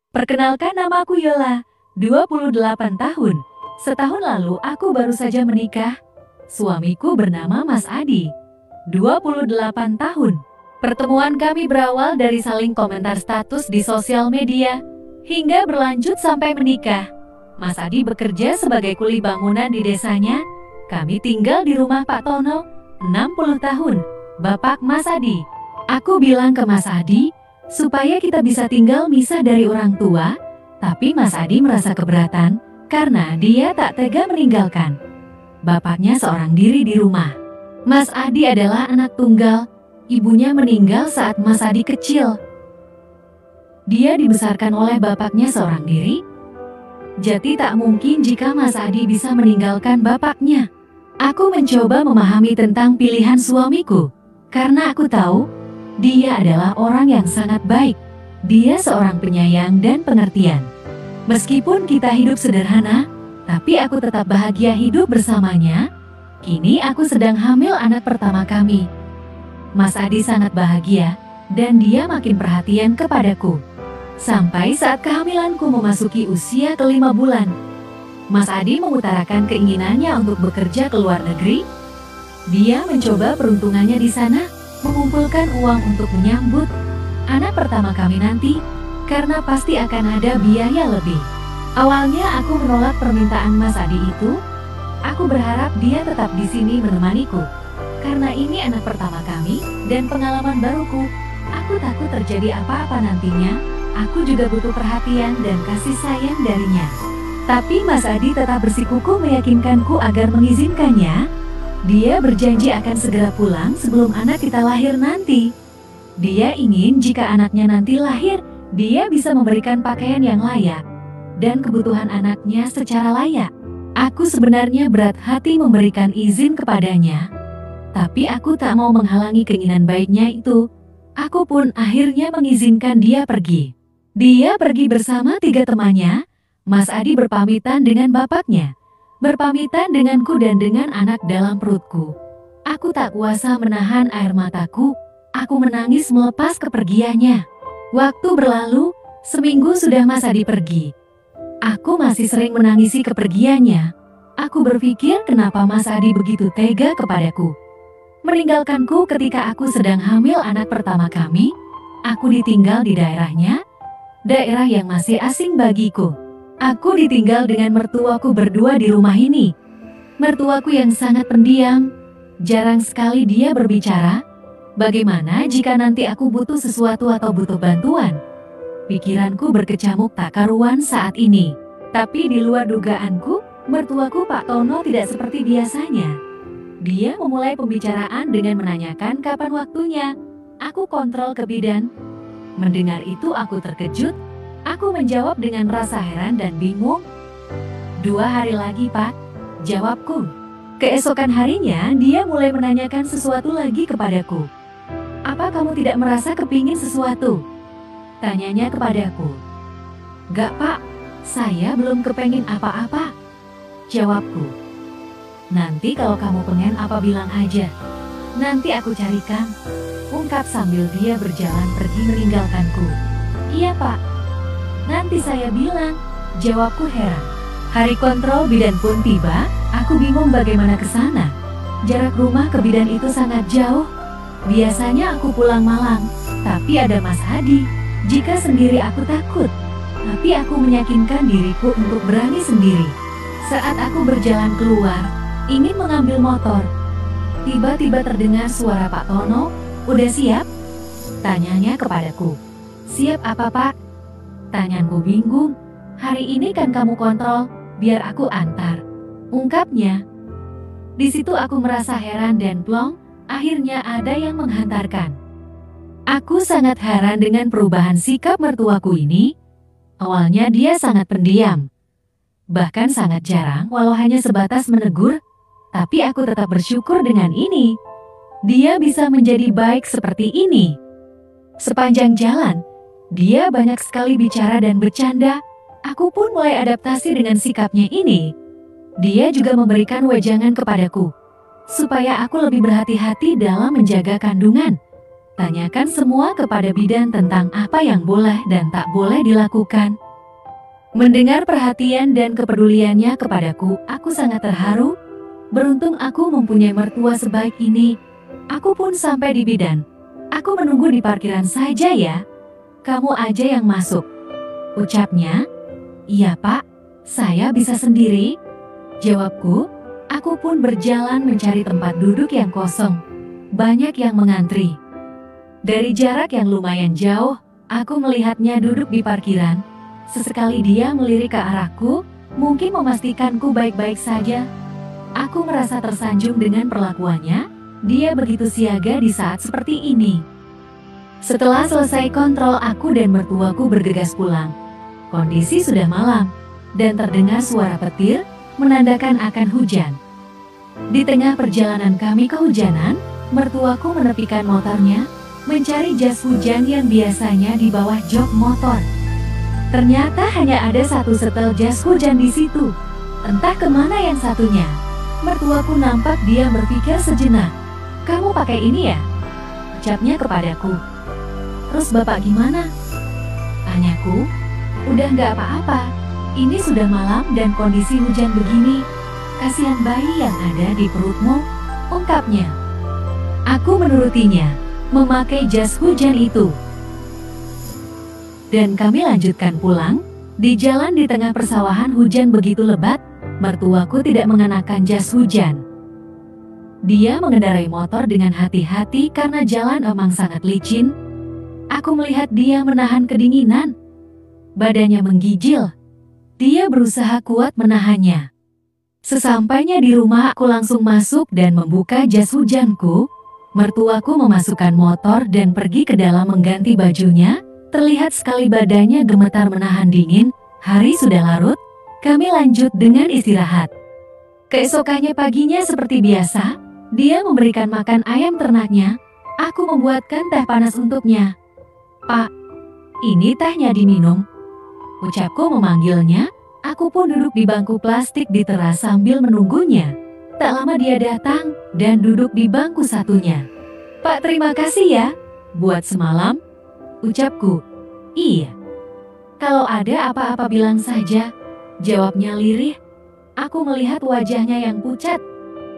Perkenalkan, namaku Yola, 28 tahun. Setahun lalu aku baru saja menikah. Suamiku bernama Mas Adi, 28 tahun. Pertemuan kami berawal dari saling komentar status di sosial media, hingga berlanjut sampai menikah. Mas Adi bekerja sebagai kuli bangunan di desanya. Kami tinggal di rumah Pak Tono, 60 tahun, bapak Mas Adi. Aku bilang ke Mas Adi, supaya kita bisa tinggal misah dari orang tua, tapi Mas Adi merasa keberatan karena dia tak tega meninggalkan bapaknya seorang diri di rumah. Mas Adi adalah anak tunggal, ibunya meninggal saat Mas Adi kecil. Dia dibesarkan oleh bapaknya seorang diri, jadi tak mungkin jika Mas Adi bisa meninggalkan bapaknya. Aku mencoba memahami tentang pilihan suamiku, karena aku tahu dia adalah orang yang sangat baik. Dia seorang penyayang dan pengertian. Meskipun kita hidup sederhana, tapi aku tetap bahagia hidup bersamanya. Kini aku sedang hamil anak pertama kami. Mas Adi sangat bahagia, dan dia makin perhatian kepadaku. Sampai saat kehamilanku memasuki usia ke-5 bulan. Mas Adi mengutarakan keinginannya untuk bekerja ke luar negeri. Dia mencoba peruntungannya di sana, mengumpulkan uang untuk menyambut anak pertama kami nanti, karena pasti akan ada biaya lebih. Awalnya aku menolak permintaan Mas Adi itu. Aku berharap dia tetap di sini menemaniku, karena ini anak pertama kami dan pengalaman baruku. Aku takut terjadi apa-apa nantinya. Aku juga butuh perhatian dan kasih sayang darinya. Tapi Mas Adi tetap bersikukuh meyakinkanku agar mengizinkannya. Dia berjanji akan segera pulang sebelum anak kita lahir nanti. Dia ingin jika anaknya nanti lahir, dia bisa memberikan pakaian yang layak dan kebutuhan anaknya secara layak. Aku sebenarnya berat hati memberikan izin kepadanya, tapi aku tak mau menghalangi keinginan baiknya itu. Aku pun akhirnya mengizinkan dia pergi. Dia pergi bersama 3 temannya. Mas Adi berpamitan dengan bapaknya, berpamitan denganku dan dengan anak dalam perutku. Aku tak kuasa menahan air mataku. Aku menangis melepas kepergiannya. Waktu berlalu, seminggu sudah Mas Adi pergi. Aku masih sering menangisi kepergiannya. Aku berpikir kenapa Mas Adi begitu tega kepadaku. Meninggalkanku ketika aku sedang hamil anak pertama kami. Aku ditinggal di daerahnya, daerah yang masih asing bagiku. Aku ditinggal dengan mertuaku berdua di rumah ini. Mertuaku yang sangat pendiam, jarang sekali dia berbicara. Bagaimana jika nanti aku butuh sesuatu atau butuh bantuan? Pikiranku berkecamuk tak karuan saat ini. Tapi di luar dugaanku, mertuaku Pak Tono tidak seperti biasanya. Dia memulai pembicaraan dengan menanyakan kapan waktunya. Aku kontrol ke bidan. Mendengar itu aku terkejut. Aku menjawab dengan rasa heran dan bingung. 2 hari lagi, Pak, jawabku. Keesokan harinya, dia mulai menanyakan sesuatu lagi kepadaku. Apa kamu tidak merasa kepingin sesuatu? Tanyanya kepadaku. Gak, Pak, saya belum kepengin apa-apa, jawabku. Nanti kalau kamu pengen apa bilang aja. Nanti aku carikan, ungkap sambil dia berjalan pergi meninggalkanku. Iya, Pak. Nanti saya bilang, jawabku heran. Hari kontrol bidan pun tiba, aku bingung bagaimana ke sana. Jarak rumah ke bidan itu sangat jauh. Biasanya aku pulang malam, tapi ada Mas Adi. Jika sendiri aku takut, tapi aku meyakinkan diriku untuk berani sendiri. Saat aku berjalan keluar, ingin mengambil motor, tiba-tiba terdengar suara Pak Tono. Udah siap? Tanyanya kepadaku. Siap apa, Pak? Tanyaanku bingung. Hari ini kan kamu kontrol, biar aku antar, ungkapnya. Di situ aku merasa heran dan plong, akhirnya ada yang menghantarkan. Aku sangat heran dengan perubahan sikap mertuaku ini. Awalnya dia sangat pendiam, bahkan sangat jarang walau hanya sebatas menegur, tapi aku tetap bersyukur dengan ini. Dia bisa menjadi baik seperti ini. Sepanjang jalan, dia banyak sekali bicara dan bercanda. Aku pun mulai adaptasi dengan sikapnya ini. Dia juga memberikan wejangan kepadaku, supaya aku lebih berhati-hati dalam menjaga kandungan. Tanyakan semua kepada bidan tentang apa yang boleh dan tak boleh dilakukan. Mendengar perhatian dan kepeduliannya kepadaku, aku sangat terharu. Beruntung aku mempunyai mertua sebaik ini. Aku pun sampai di bidan. Aku menunggu di parkiran saja ya. Kamu aja yang masuk. Ucapnya. Iya Pak, saya bisa sendiri. Jawabku. Aku pun berjalan mencari tempat duduk yang kosong. Banyak yang mengantri. Dari jarak yang lumayan jauh, aku melihatnya duduk di parkiran. Sesekali dia melirik ke arahku, mungkin memastikanku baik-baik saja. Aku merasa tersanjung dengan perlakuannya. Dia begitu siaga di saat seperti ini. Setelah selesai kontrol, aku dan mertuaku bergegas pulang. Kondisi sudah malam, dan terdengar suara petir menandakan akan hujan. Di tengah perjalanan kami kehujanan, mertuaku menepikan motornya, mencari jas hujan yang biasanya di bawah jok motor. Ternyata hanya ada satu setel jas hujan di situ. Entah kemana yang satunya. Mertuaku nampak dia berpikir sejenak. Kamu pakai ini ya? Ucapnya kepadaku. Terus bapak gimana? Tanyaku. Udah nggak apa-apa. Ini sudah malam dan kondisi hujan begini. Kasihan bayi yang ada di perutmu, ungkapnya. Aku menurutinya, memakai jas hujan itu. Dan kami lanjutkan pulang. Di jalan di tengah persawahan hujan begitu lebat, mertuaku tidak mengenakan jas hujan. Dia mengendarai motor dengan hati-hati karena jalan emang sangat licin. Aku melihat dia menahan kedinginan. Badannya menggigil. Dia berusaha kuat menahannya. Sesampainya di rumah, aku langsung masuk dan membuka jas hujanku. Mertuaku memasukkan motor dan pergi ke dalam mengganti bajunya. Terlihat sekali badannya gemetar menahan dingin. Hari sudah larut, kami lanjut dengan istirahat. Keesokannya paginya seperti biasa, dia memberikan makan ayam ternaknya. Aku membuatkan teh panas untuknya. Pak, ini tehnya diminum. Ucapku memanggilnya. Aku pun duduk di bangku plastik di teras sambil menunggunya. Tak lama dia datang dan duduk di bangku satunya. Pak, terima kasih ya, buat semalam. Ucapku. Iya. Kalau ada apa-apa bilang saja, jawabnya lirih. Aku melihat wajahnya yang pucat.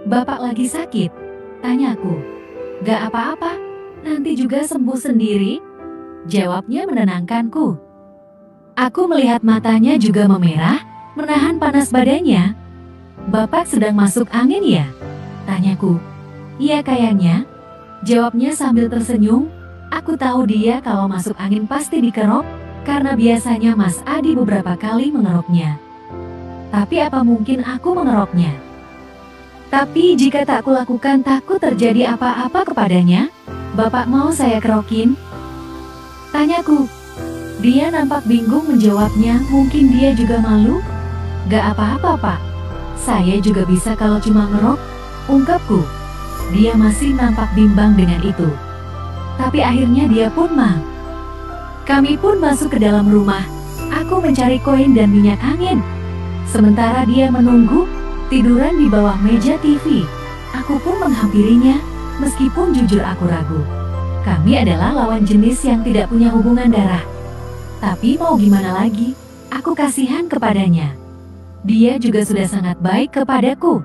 Bapak lagi sakit? Tanyaku. Gak apa-apa, nanti juga sembuh sendiri. Jawabnya menenangkanku. Aku melihat matanya juga memerah, menahan panas badannya. Bapak sedang masuk angin ya? Tanyaku. Iya kayaknya. Jawabnya sambil tersenyum. Aku tahu dia kalau masuk angin pasti dikerok, karena biasanya Mas Adi beberapa kali mengeroknya. Tapi apa mungkin aku mengeroknya? Tapi jika tak kulakukan, takut terjadi apa-apa kepadanya. Bapak mau saya kerokin? Tanyaku. Dia nampak bingung menjawabnya, mungkin dia juga malu. Gak apa-apa Pak, saya juga bisa kalau cuma ngerok, ungkapku. Dia masih nampak bimbang dengan itu. Tapi akhirnya dia pun mau. Kami pun masuk ke dalam rumah. Aku mencari koin dan minyak angin. Sementara dia menunggu, tiduran di bawah meja TV. Aku pun menghampirinya, meskipun jujur aku ragu. Kami adalah lawan jenis yang tidak punya hubungan darah. Tapi mau gimana lagi, aku kasihan kepadanya. Dia juga sudah sangat baik kepadaku.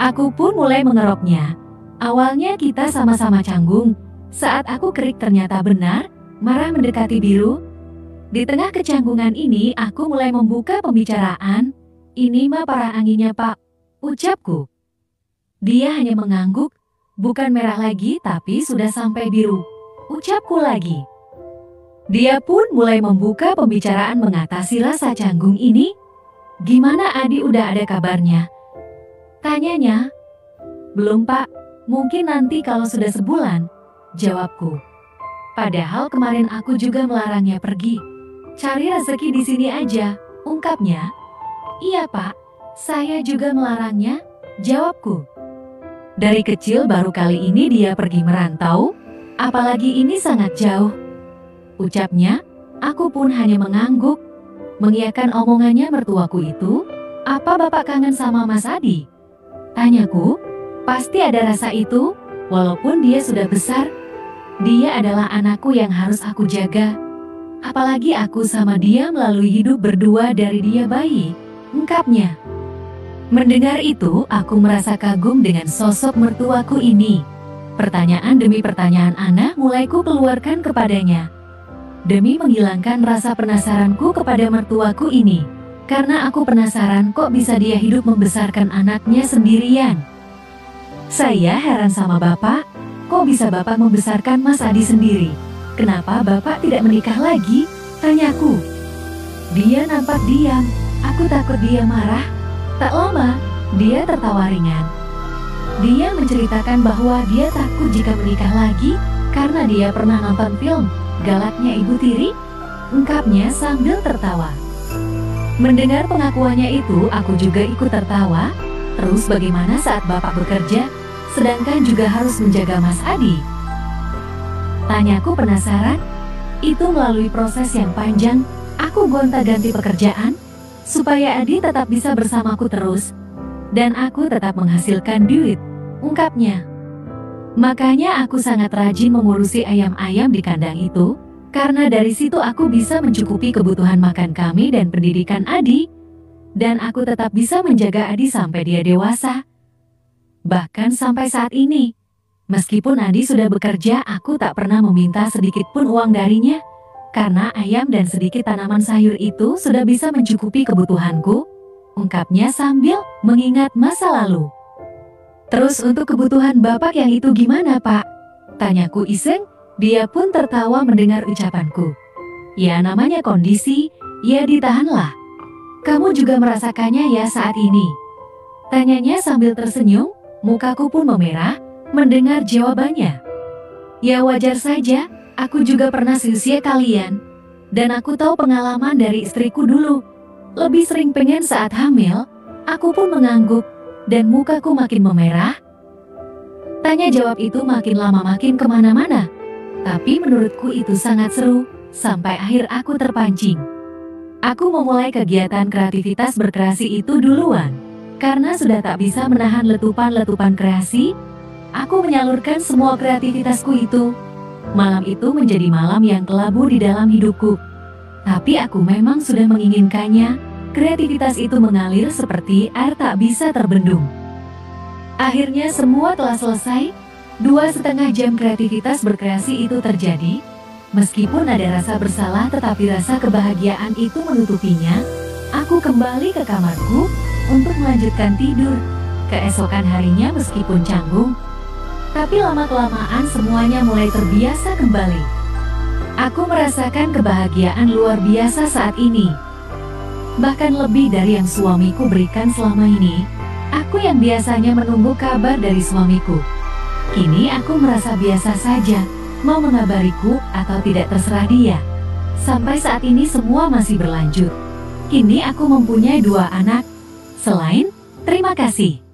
Aku pun mulai mengeroknya. Awalnya kita sama-sama canggung. Saat aku kerik ternyata benar, marah mendekati biru. Di tengah kecanggungan ini aku mulai membuka pembicaraan. Ini mah parah anginnya Pak, ucapku. Dia hanya mengangguk, bukan merah lagi tapi sudah sampai biru, ucapku lagi. Dia pun mulai membuka pembicaraan mengatasi rasa canggung ini. Gimana Adi, udah ada kabarnya? Tanyanya. Belum Pak, mungkin nanti kalau sudah sebulan, jawabku. Padahal kemarin aku juga melarangnya pergi. Cari rezeki di sini aja, ungkapnya. Iya Pak, saya juga melarangnya, jawabku. Dari kecil baru kali ini dia pergi merantau, apalagi ini sangat jauh. Ucapnya, aku pun hanya mengangguk, mengiyakan omongannya mertuaku itu. Apa Bapak kangen sama Mas Adi? Tanyaku, pasti ada rasa itu, walaupun dia sudah besar. Dia adalah anakku yang harus aku jaga. Apalagi aku sama dia melalui hidup berdua dari dia bayi, ungkapnya. Mendengar itu, aku merasa kagum dengan sosok mertuaku ini. Pertanyaan demi pertanyaan Ana mulai ku keluarkan kepadanya. Demi menghilangkan rasa penasaranku kepada mertuaku ini. Karena aku penasaran kok bisa dia hidup membesarkan anaknya sendirian. Saya heran sama Bapak, kok bisa Bapak membesarkan Mas Adi sendiri? Kenapa Bapak tidak menikah lagi? Tanyaku. Dia nampak diam, aku takut dia marah. Tak lama, dia tertawa ringan. Dia menceritakan bahwa dia takut jika menikah lagi karena dia pernah nonton film Galaknya Ibu Tiri, ungkapnya sambil tertawa. Mendengar pengakuannya itu, aku juga ikut tertawa. Terus bagaimana saat Bapak bekerja, sedangkan juga harus menjaga Mas Adi? Tanyaku penasaran. Itu melalui proses yang panjang, aku gonta-ganti pekerjaan, supaya Adi tetap bisa bersamaku terus, dan aku tetap menghasilkan duit, ungkapnya. Makanya aku sangat rajin mengurusi ayam-ayam di kandang itu, karena dari situ aku bisa mencukupi kebutuhan makan kami dan pendidikan Adi, dan aku tetap bisa menjaga Adi sampai dia dewasa. Bahkan sampai saat ini, meskipun Adi sudah bekerja, aku tak pernah meminta sedikit pun uang darinya, karena ayam dan sedikit tanaman sayur itu sudah bisa mencukupi kebutuhanku, ungkapnya sambil mengingat masa lalu. Terus untuk kebutuhan Bapak yang itu gimana, Pak? Tanyaku iseng. Dia pun tertawa mendengar ucapanku. Ya namanya kondisi, ya ditahanlah. Kamu juga merasakannya ya saat ini? Tanyanya sambil tersenyum, mukaku pun memerah mendengar jawabannya. Ya wajar saja, aku juga pernah seusia kalian. Dan aku tahu pengalaman dari istriku dulu. Lebih sering pengen saat hamil, aku pun mengangguk dan mukaku makin memerah. Tanya jawab itu makin lama makin kemana-mana. Tapi menurutku itu sangat seru, sampai akhir aku terpancing. Aku memulai kegiatan kreativitas berkreasi itu duluan. Karena sudah tak bisa menahan letupan-letupan kreasi, aku menyalurkan semua kreativitasku itu. Malam itu menjadi malam yang kelabu di dalam hidupku. Tapi aku memang sudah menginginkannya, kreativitas itu mengalir seperti air tak bisa terbendung. Akhirnya semua telah selesai. 2,5 jam kreativitas berkreasi itu terjadi. Meskipun ada rasa bersalah tetapi rasa kebahagiaan itu menutupinya. Aku kembali ke kamarku untuk melanjutkan tidur. Keesokan harinya meskipun canggung, tapi lama-kelamaan semuanya mulai terbiasa kembali. Aku merasakan kebahagiaan luar biasa saat ini. Bahkan lebih dari yang suamiku berikan selama ini. Aku yang biasanya menunggu kabar dari suamiku, kini aku merasa biasa saja, mau mengabariku atau tidak terserah dia. Sampai saat ini semua masih berlanjut. Kini aku mempunyai 2 anak. Selain, terima kasih.